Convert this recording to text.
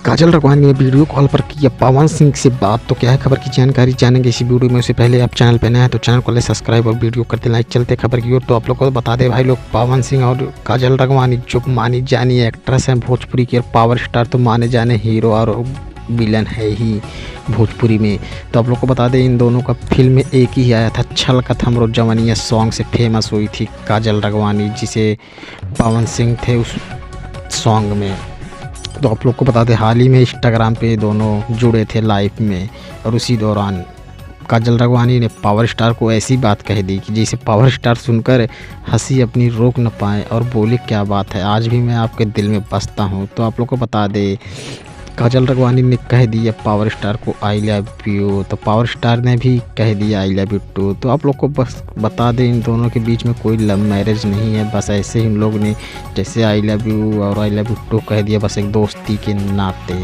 काजल राघवानी ने video call पर किया पवन सिंह से बात। तो क्या है खबर की जानकारी जानेंगे इसी वीडियो में। उससे पहले आप चैनल पर नए हैं तो चैनल को ले सब्सक्राइब और वीडियो करते लाइक। चलते खबर की ओर। तो आप लोग को बता दें भाई लोग, पवन सिंह और काजल राघवानी जो मानी जानी एक्ट्रेस हैं भोजपुरी की, और पावर स्टार तो माने जाने हीरो और विलन है ही भोजपुरी में। तो आप लोग को बता दें इन दोनों का फिल्म एक ही आया था, छलकत हमरो जवानिया सॉन्ग से फेमस हुई थी काजल राघवानी, जिसे पवन सिंह थे उस सॉन्ग में। तो आप लोग को बता दें हाल ही में इंस्टाग्राम पे दोनों जुड़े थे लाइव में, और उसी दौरान काजल राघवानी ने पावर स्टार को ऐसी बात कह दी कि जिसे पावर स्टार सुनकर हंसी अपनी रोक न पाए और बोले क्या बात है, आज भी मैं आपके दिल में बसता हूँ। तो आप लोग को बता दें काजल राघवानी ने कह दिया पावर स्टार को आई लव यू, तो पावर स्टार ने भी कह दिया आई लव यू टू। तो आप लोग को बस बता दें इन दोनों के बीच में कोई लव मैरिज नहीं है, बस ऐसे ही इन लोग ने जैसे आई लव यू और आई लव यू टू कह दिया, बस एक दोस्ती के नाते।